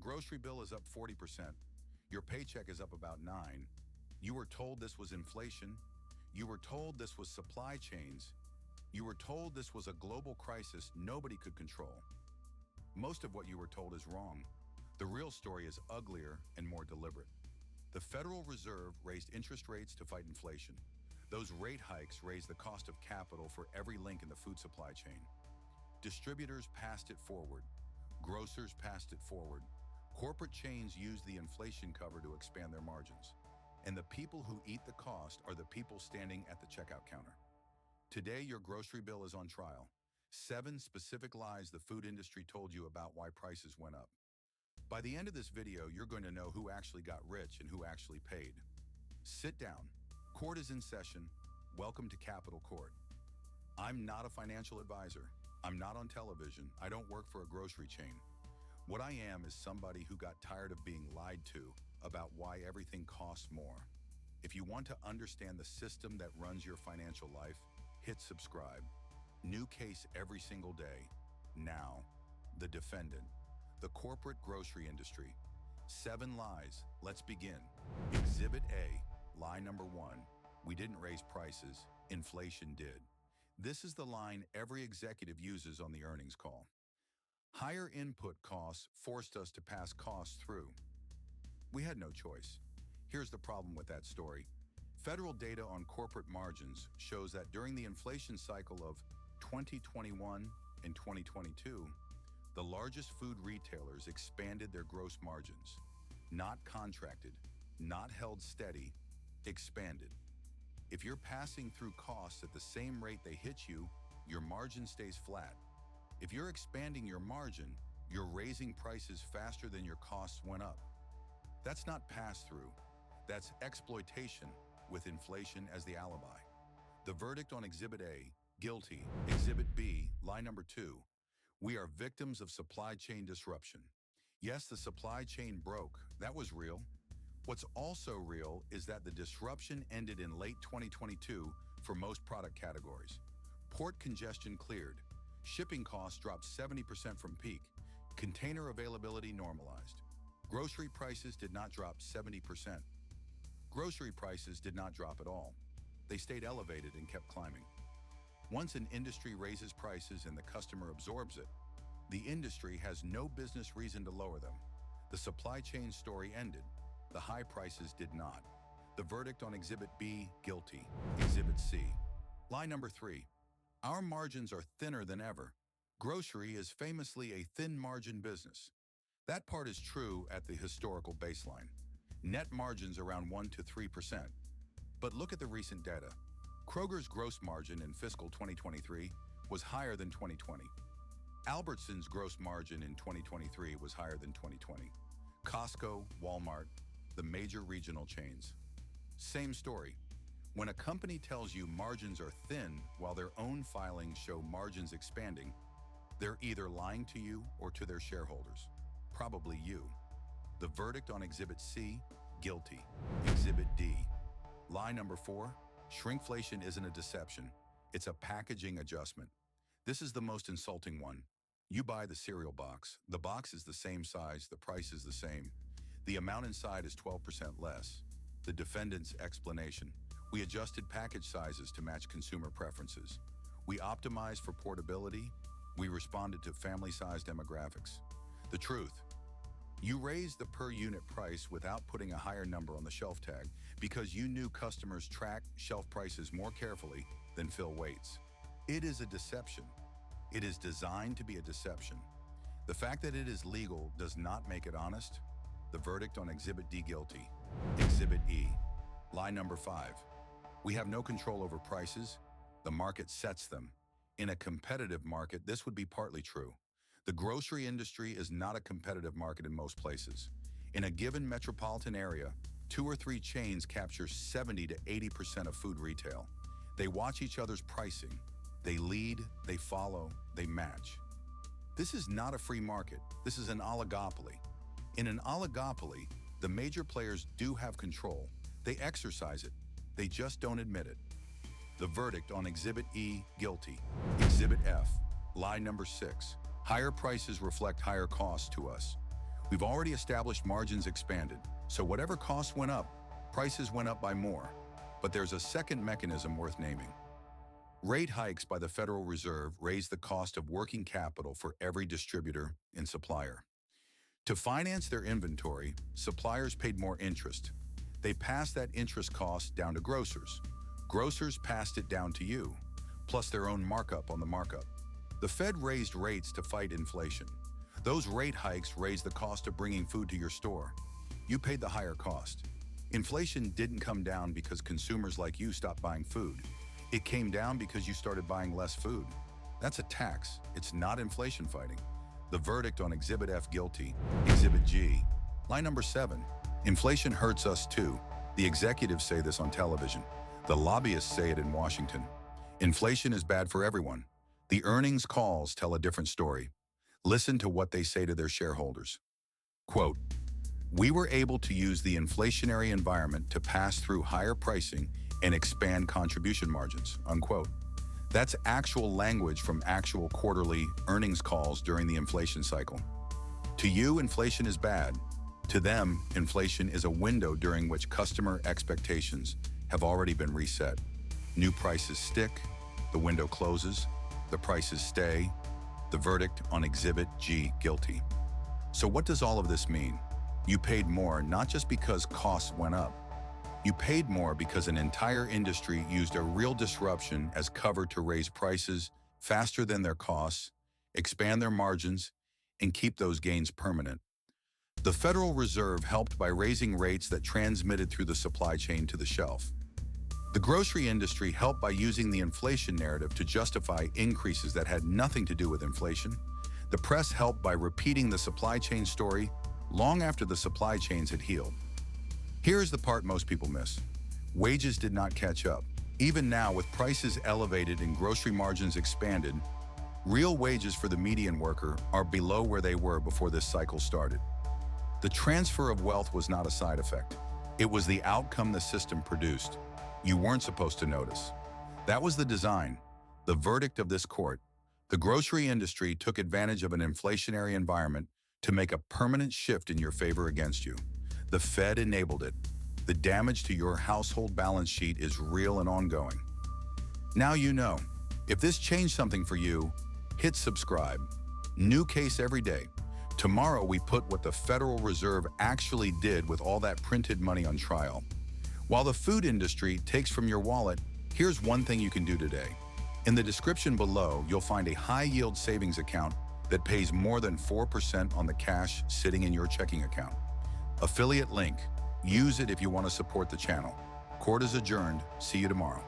grocery bill is up 40%. Your paycheck is up about 9. You were told this was inflation. You were told this was supply chains. You were told this was a global crisis nobody could control. Most of what you were told is wrong. The real story is uglier and more deliberate. The Federal Reserve raised interest rates to fight inflation. Those rate hikes raised the cost of capital for every link in the food supply chain. Distributors passed it forward. Grocers passed it forward. Corporate chains used the inflation cover to expand their margins. And the people who eat the cost are the people standing at the checkout counter. Today, your grocery bill is on trial. 7 specific lies the food industry told you about why prices went up. By the end of this video, you're going to know who actually got rich and who actually paid. Sit down. Court is in session. Welcome to Capital Court. I'm not a financial advisor. I'm not on television. I don't work for a grocery chain. What I am is somebody who got tired of being lied to about why everything costs more. If you want to understand the system that runs your financial life, hit subscribe. New case every single day. Now, the defendant, the corporate grocery industry. 7 lies. Let's begin. Exhibit A, lie number 1. We didn't raise prices, inflation did. This is the line every executive uses on the earnings call. Higher input costs forced us to pass costs through. We had no choice. Here's the problem with that story. Federal data on corporate margins shows that during the inflation cycle of 2021 and 2022, the largest food retailers expanded their gross margins. Not contracted, not held steady, expanded. If you're passing through costs at the same rate they hit you, your margin stays flat. If you're expanding your margin, you're raising prices faster than your costs went up. That's not pass-through. That's exploitation with inflation as the alibi. The verdict on Exhibit A, guilty. Exhibit B, lie number 2. We are victims of supply chain disruption. Yes, the supply chain broke. That was real. What's also real is that the disruption ended in late 2022 for most product categories. Port congestion cleared. Shipping costs dropped 70% from peak. Container availability normalized. Grocery prices did not drop 70%. Grocery prices did not drop at all. They stayed elevated and kept climbing. Once an industry raises prices and the customer absorbs it, the industry has no business reason to lower them. The supply chain story ended. The high prices did not. The verdict on Exhibit B, guilty. Exhibit C, lie number 3. Our margins are thinner than ever. Grocery is famously a thin margin business. That part is true at the historical baseline. Net margins around 1 to 3%. But look at the recent data. Kroger's gross margin in fiscal 2023 was higher than 2020. Albertsons' gross margin in 2023 was higher than 2020. Costco, Walmart, the major regional chains. Same story. When a company tells you margins are thin while their own filings show margins expanding, they're either lying to you or to their shareholders. Probably you. The verdict on Exhibit C, guilty. Exhibit D, lie number 4. Shrinkflation isn't a deception. It's a packaging adjustment. This is the most insulting one. You buy the cereal box. The box is the same size. The price is the same. The amount inside is 12% less. The defendant's explanation. We adjusted package sizes to match consumer preferences. We optimized for portability. We responded to family-size demographics. The truth. You raised the per unit price without putting a higher number on the shelf tag because you knew customers track shelf prices more carefully than fill weights. It is a deception. It is designed to be a deception. The fact that it is legal does not make it honest. The verdict on Exhibit D, guilty. Exhibit E, lie number 5. We have no control over prices. The market sets them. In a competitive market, this would be partly true. The grocery industry is not a competitive market in most places. In a given metropolitan area, 2 or 3 chains capture 70 to 80% of food retail. They watch each other's pricing. They lead, they follow, they match. This is not a free market. This is an oligopoly. In an oligopoly, the major players do have control. They exercise it. They just don't admit it. The verdict on Exhibit E, guilty. Exhibit F, lie number 6. Higher prices reflect higher costs to us. We've already established margins expanded, so whatever costs went up, prices went up by more. But there's a second mechanism worth naming. Rate hikes by the Federal Reserve raised the cost of working capital for every distributor and supplier. To finance their inventory, suppliers paid more interest. They passed that interest cost down to grocers. Grocers passed it down to you, plus their own markup on the markup. The Fed raised rates to fight inflation. Those rate hikes raised the cost of bringing food to your store. You paid the higher cost. Inflation didn't come down because consumers like you stopped buying food. It came down because you started buying less food. That's a tax. It's not inflation fighting. The verdict on Exhibit F guilty. Exhibit G. Line number 7. Inflation hurts us too. The executives say this on television. The lobbyists say it in Washington. Inflation is bad for everyone. The earnings calls tell a different story. Listen to what they say to their shareholders. Quote, "We were able to use the inflationary environment to pass through higher pricing and expand contribution margins," unquote. That's actual language from actual quarterly earnings calls during the inflation cycle. To you, inflation is bad. To them, inflation is a window during which customer expectations have already been reset. New prices stick, the window closes, the prices stay. The verdict on Exhibit G, guilty. So what does all of this mean? You paid more not just because costs went up. You paid more because an entire industry used a real disruption as cover to raise prices faster than their costs, expand their margins, and keep those gains permanent. The Federal Reserve helped by raising rates that transmitted through the supply chain to the shelf. The grocery industry helped by using the inflation narrative to justify increases that had nothing to do with inflation. The press helped by repeating the supply chain story long after the supply chains had healed. Here's the part most people miss. Wages did not catch up. Even now, with prices elevated and grocery margins expanded, real wages for the median worker are below where they were before this cycle started. The transfer of wealth was not a side effect. It was the outcome the system produced. You weren't supposed to notice. That was the design, the verdict of this court. The grocery industry took advantage of an inflationary environment to make a permanent shift in your favor against you. The Fed enabled it. The damage to your household balance sheet is real and ongoing. Now you know. If this changed something for you, hit subscribe. New case every day. Tomorrow we put what the Federal Reserve actually did with all that printed money on trial. While the food industry takes from your wallet, here's one thing you can do today. In the description below, you'll find a high-yield savings account that pays more than 4% on the cash sitting in your checking account. Affiliate link. Use it if you want to support the channel. Court is adjourned. See you tomorrow.